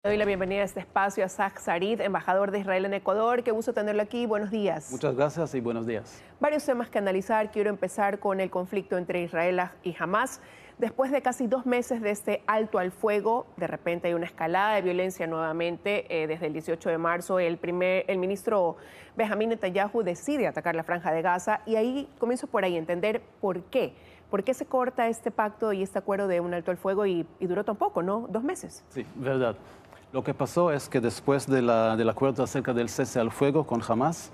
Doy la bienvenida a este espacio a Zach Sarid, embajador de Israel en Ecuador. Qué gusto tenerlo aquí. Buenos días. Muchas gracias y buenos días. Varios temas que analizar. Quiero empezar con el conflicto entre Israel y Hamas. Después de casi 2 meses de este alto al fuego, de repente hay una escalada de violencia nuevamente. Desde el 18 de marzo, el ministro Benjamín Netanyahu decide atacar la Franja de Gaza. Y ahí comienzo por ahí, entender por qué. ¿Por qué se corta este pacto y este acuerdo de un alto al fuego y duró tan poco, ¿no? 2 meses. Sí, verdad. Lo que pasó es que después del acuerdo acerca del cese al fuego con Hamas,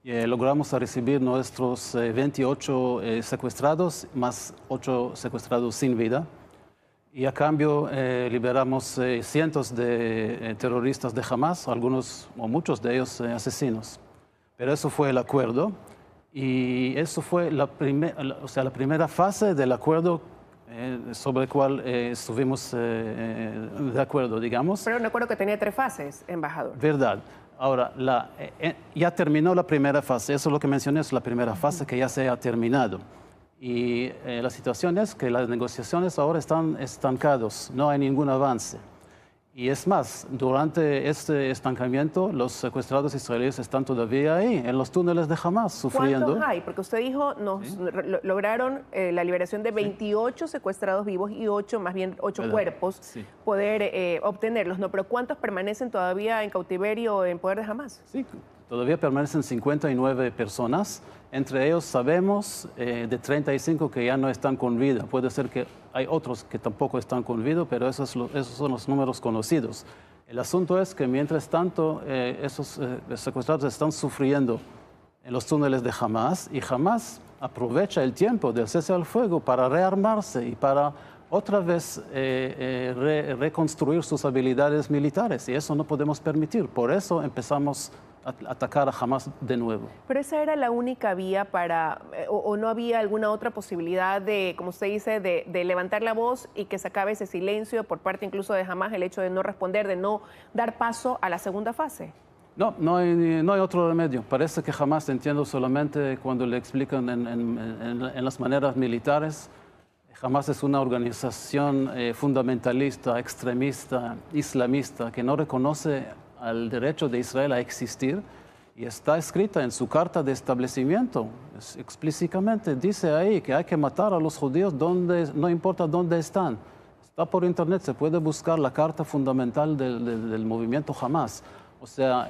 logramos recibir nuestros 28 secuestrados, más 8 secuestrados sin vida. Y a cambio liberamos cientos de terroristas de Hamas, algunos o muchos de ellos asesinos. Pero eso fue el acuerdo y eso fue la primera fase del acuerdo sobre el cual estuvimos de acuerdo, digamos. Pero un acuerdo que tenía 3 fases, embajador. Verdad. Ahora, ya terminó la primera fase. Eso es lo que mencioné, es la primera fase que ya se ha terminado. Y la situación es que las negociaciones ahora están estancadas, no hay ningún avance. Y es más, durante este estancamiento, los secuestrados israelíes están todavía ahí, en los túneles de Hamas, sufriendo. ¿Cuántos hay? Porque usted dijo, lograron la liberación de 28 secuestrados vivos y 8 cuerpos, poder obtenerlos, ¿no? Pero ¿cuántos permanecen todavía en cautiverio en poder de Hamas? Sí, todavía permanecen 59 personas. Entre ellos sabemos de 35 que ya no están con vida. Puede ser que hay otros que tampoco están con vida, pero esos son los números conocidos. El asunto es que mientras tanto esos secuestrados están sufriendo en los túneles de Hamas y Hamas aprovecha el tiempo del cese al fuego para rearmarse y para otra vez reconstruir sus habilidades militares, y eso no podemos permitir. Por eso empezamos a atacar a Hamas de nuevo. Pero esa era la única vía para, o no había alguna otra posibilidad de, como usted dice, de levantar la voz y que se acabe ese silencio por parte incluso de Hamas, el hecho de no responder, de no dar paso a la segunda fase. No hay otro remedio. Parece que Hamas, entiendo solamente cuando le explican en las maneras militares. Hamas es una organización fundamentalista, extremista, islamista, que no reconoce al derecho de Israel a existir, y está escrita en su carta de establecimiento. Explícitamente dice ahí que hay que matar a los judíos no importa dónde están. Está por internet, se puede buscar la carta fundamental del movimiento Hamas. O sea,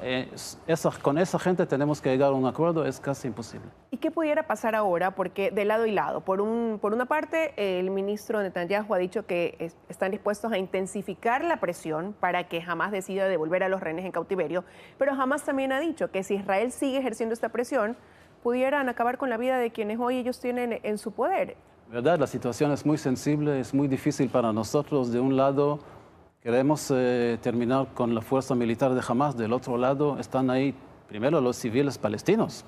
con esa gente tenemos que llegar a un acuerdo, es casi imposible. ¿Y qué pudiera pasar ahora? Porque de lado y lado, por una parte, el ministro Netanyahu ha dicho que están dispuestos a intensificar la presión para que Hamas decida devolver a los rehenes en cautiverio, pero Hamas también ha dicho que si Israel sigue ejerciendo esta presión, pudieran acabar con la vida de quienes hoy ellos tienen en su poder. ¿Verdad? La situación es muy sensible, es muy difícil para nosotros. De un lado, queremos terminar con la fuerza militar de Hamas. Del otro lado están ahí primero los civiles palestinos,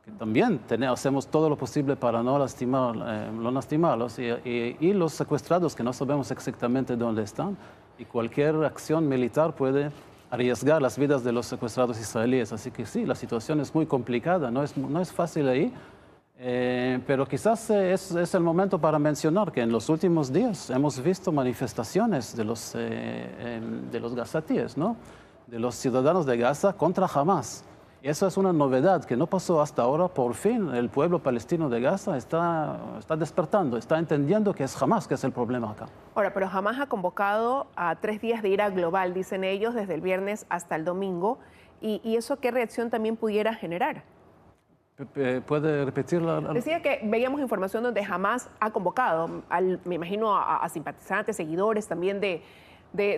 que también hacemos todo lo posible para no lastimarlos, y los secuestrados, que no sabemos exactamente dónde están, y cualquier acción militar puede arriesgar las vidas de los secuestrados israelíes. Así que sí, la situación es muy complicada, no es fácil ahí. Pero quizás es el momento para mencionar que en los últimos días hemos visto manifestaciones de los gazatíes, ¿no? De los ciudadanos de Gaza contra Hamas. Y eso es una novedad que no pasó hasta ahora. Por fin el pueblo palestino de Gaza está despertando, está entendiendo que es Hamas que es el problema acá. Ahora, pero Hamas ha convocado a 3 días de ira global, dicen ellos, desde el viernes hasta el domingo. ¿Y eso qué reacción también pudiera generar? ¿Puede repetirla? Decía que veíamos información donde Hamas ha convocado, me imagino, a simpatizantes, seguidores también de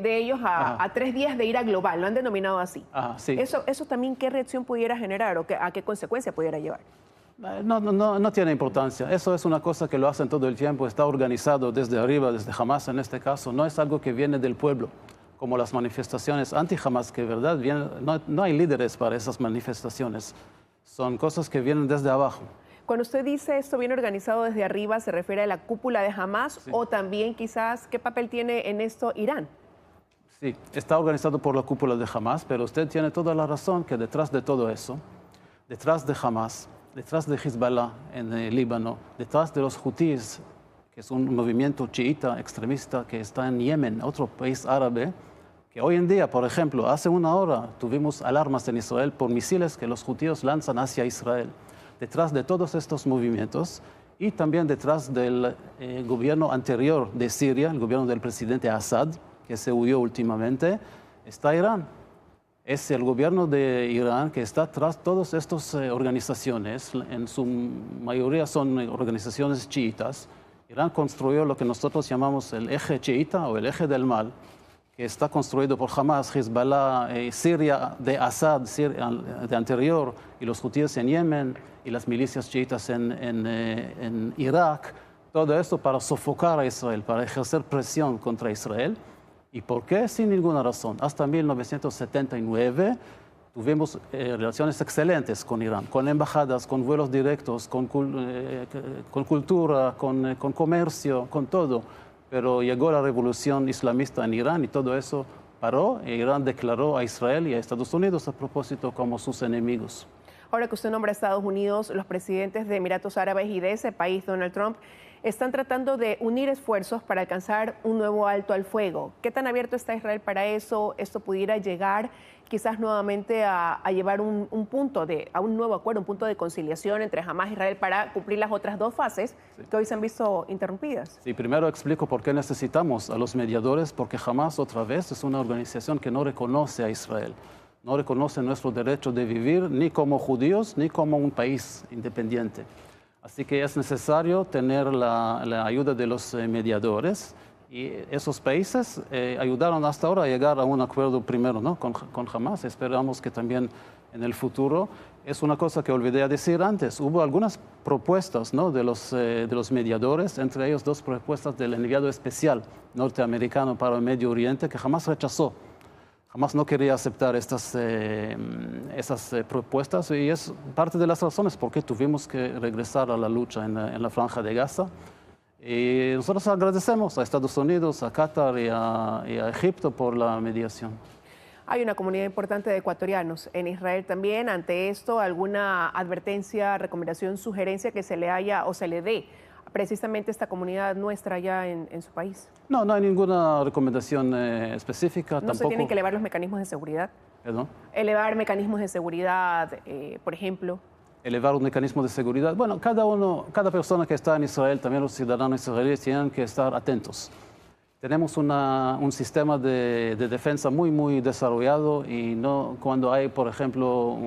ellos a 3 días de ira global, lo han denominado así. Sí. ¿Eso también qué reacción pudiera generar o a qué consecuencia pudiera llevar? No tiene importancia. Eso es una cosa que lo hacen todo el tiempo, está organizado desde arriba, desde Hamas en este caso. No es algo que viene del pueblo, como las manifestaciones anti-Hamas, que verdad no hay líderes para esas manifestaciones. Son cosas que vienen desde abajo. Cuando usted dice esto viene organizado desde arriba, ¿se refiere a la cúpula de Hamas o también quizás qué papel tiene en esto Irán? Sí, está organizado por la cúpula de Hamas, pero usted tiene toda la razón que detrás de todo eso, detrás de Hamas, detrás de Hezbollah en el Líbano, detrás de los hutíes, que es un movimiento chiita extremista que está en Yemen, otro país árabe, que hoy en día, por ejemplo, hace una hora tuvimos alarmas en Israel por misiles que los judíos lanzan hacia Israel. Detrás de todos estos movimientos y también detrás del gobierno anterior de Siria, el gobierno del presidente Assad, que se huyó últimamente, está Irán. Es el gobierno de Irán que está tras todas estas organizaciones, en su mayoría son organizaciones chiitas. Irán construyó lo que nosotros llamamos el eje chiita o el eje del mal, que está construido por Hamas, Hezbollah, Siria de Assad, Siria de anterior, y los judíos en Yemen, y las milicias chiitas en Irak. Todo esto para sofocar a Israel, para ejercer presión contra Israel. ¿Y por qué? Sin ninguna razón. Hasta 1979 tuvimos relaciones excelentes con Irán, con embajadas, con vuelos directos, con cultura, con comercio, con todo. Pero llegó la revolución islamista en Irán y todo eso paró. E Irán declaró a Israel y a Estados Unidos a propósito como sus enemigos. Ahora que usted nombra a Estados Unidos, los presidentes de Emiratos Árabes y de ese país, Donald Trump, están tratando de unir esfuerzos para alcanzar un nuevo alto al fuego. ¿Qué tan abierto está Israel para eso? ¿Esto pudiera llegar quizás nuevamente a llevar a un nuevo acuerdo, un punto de conciliación entre Hamas e Israel para cumplir las otras dos fases que hoy se han visto interrumpidas? Sí, primero explico por qué necesitamos a los mediadores, porque Hamas otra vez es una organización que no reconoce a Israel. No reconoce nuestro derecho de vivir ni como judíos ni como un país independiente. Así que es necesario tener la ayuda de los mediadores y esos países ayudaron hasta ahora a llegar a un acuerdo primero, ¿no? con Hamas. Esperamos que también en el futuro. Es una cosa que olvidé decir antes. Hubo algunas propuestas, ¿no? de los mediadores, entre ellos dos propuestas del enviado especial norteamericano para el Medio Oriente que Hamas rechazó. Hamas no quería aceptar esas propuestas y es parte de las razones por qué tuvimos que regresar a la lucha en la Franja de Gaza. Y nosotros agradecemos a Estados Unidos, a Qatar y a Egipto por la mediación. Hay una comunidad importante de ecuatorianos en Israel también. Ante esto, ¿alguna advertencia, recomendación, sugerencia que se le haya o se le dé precisamente a esta comunidad nuestra allá en su país? No, no hay ninguna recomendación específica. ¿No tampoco se tienen que elevar los mecanismos de seguridad? ¿Perdón? Elevar mecanismos de seguridad, por ejemplo. Elevar un mecanismo de seguridad. Bueno, cada persona que está en Israel, también los ciudadanos israelíes, tienen que estar atentos. Tenemos un sistema de defensa muy desarrollado y no cuando hay, por ejemplo,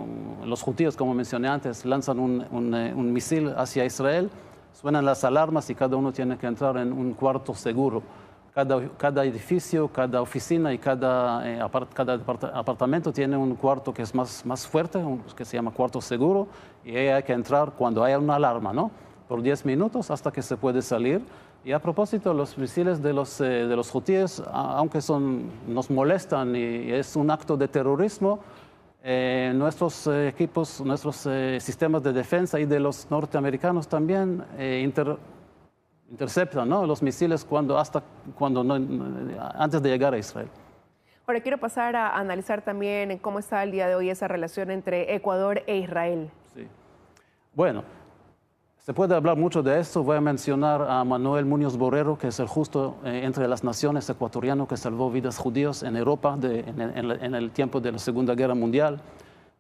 los judíos, como mencioné antes, lanzan un misil hacia Israel, suenan las alarmas y cada uno tiene que entrar en un cuarto seguro. Cada edificio, cada oficina y cada apartamento tiene un cuarto que es más fuerte, que se llama cuarto seguro, y ahí hay que entrar cuando haya una alarma, ¿no? Por 10 minutos hasta que se puede salir. Y a propósito, los misiles de los judíos, aunque nos molestan y es un acto de terrorismo, nuestros equipos, nuestros sistemas de defensa y de los norteamericanos también interceptan, ¿no? los misiles antes de llegar a Israel. Ahora quiero pasar a analizar también cómo está el día de hoy esa relación entre Ecuador e Israel. Sí. Bueno, se puede hablar mucho de esto. Voy a mencionar a Manuel Muñoz Borrero, que es el justo entre las naciones ecuatoriano que salvó vidas judíos en Europa en el tiempo de la Segunda Guerra Mundial.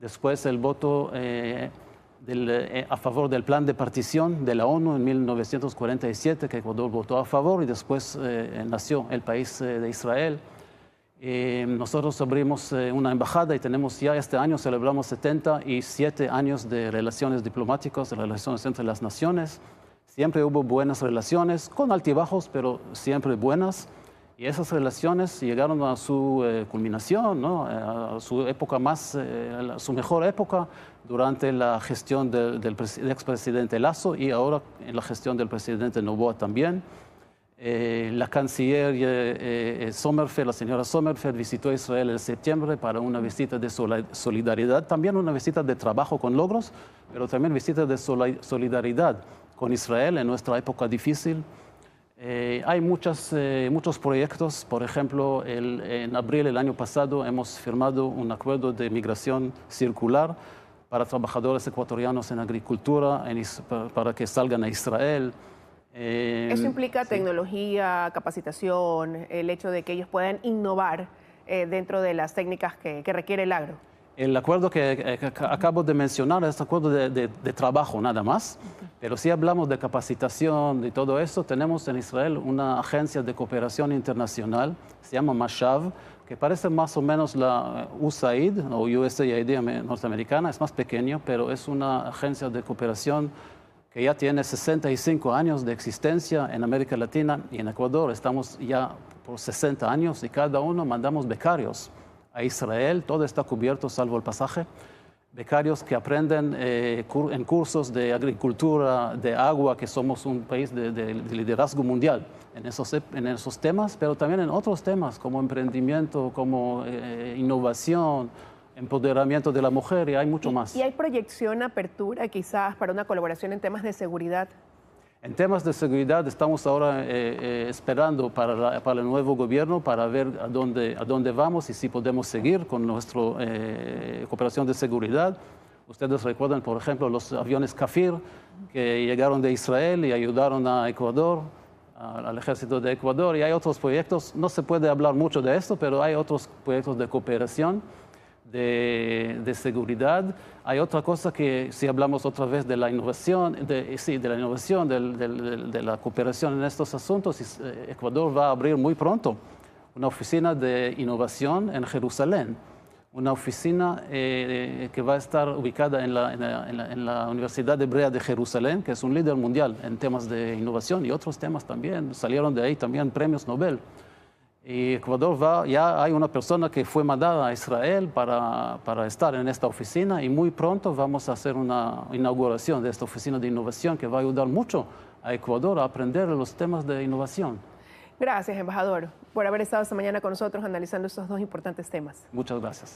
Después el voto a favor del plan de partición de la ONU en 1947, que Ecuador votó a favor, y después nació el país de Israel. Nosotros abrimos una embajada y tenemos ya este año, celebramos 77 años de relaciones diplomáticas, de relaciones entre las naciones. Siempre hubo buenas relaciones, con altibajos, pero siempre buenas. Y esas relaciones llegaron a su culminación, ¿no? A su época su mejor época durante la gestión del expresidente Lasso y ahora en la gestión del presidente Noboa también. La canciller Sommerfeld, la señora Sommerfeld, visitó Israel en septiembre para una visita de solidaridad, también una visita de trabajo con logros, pero también visita de solidaridad con Israel en nuestra época difícil. Hay muchos proyectos, por ejemplo, en abril del año pasado hemos firmado un acuerdo de migración circular para trabajadores ecuatorianos en agricultura, para que salgan a Israel. Eso implica tecnología, capacitación, el hecho de que ellos puedan innovar dentro de las técnicas que requiere el agro. El acuerdo que acabo de mencionar es acuerdo de trabajo nada más, pero si hablamos de capacitación y todo eso, tenemos en Israel una agencia de cooperación internacional, se llama Mashav, que parece más o menos la USAID o USAID norteamericana, es más pequeño, pero es una agencia de cooperación que ya tiene 65 años de existencia en América Latina y en Ecuador. Estamos ya por 60 años y cada uno mandamos becarios a Israel, todo está cubierto salvo el pasaje, becarios que aprenden en cursos de agricultura, de agua, que somos un país de liderazgo mundial en esos temas, pero también en otros temas como emprendimiento, como innovación, empoderamiento de la mujer y hay mucho más. ¿Y hay proyección, apertura quizás para una colaboración en temas de seguridad? En temas de seguridad estamos ahora esperando para el nuevo gobierno para ver a dónde vamos y si podemos seguir con nuestra cooperación de seguridad. Ustedes recuerdan, por ejemplo, los aviones Kafir que llegaron de Israel y ayudaron a Ecuador, al ejército de Ecuador, y hay otros proyectos. No se puede hablar mucho de esto, pero hay otros proyectos de cooperación, de seguridad. Hay otra cosa que si hablamos otra vez de la innovación, de la cooperación en estos asuntos, Ecuador va a abrir muy pronto una oficina de innovación en Jerusalén, una oficina que va a estar ubicada en la Universidad Hebrea de Jerusalén, que es un líder mundial en temas de innovación y otros temas también. Salieron de ahí también premios Nobel. Y Ecuador ya hay una persona que fue mandada a Israel para estar en esta oficina y muy pronto vamos a hacer una inauguración de esta oficina de innovación que va a ayudar mucho a Ecuador a aprender los temas de innovación. Gracias, embajador, por haber estado esta mañana con nosotros analizando estos dos importantes temas. Muchas gracias.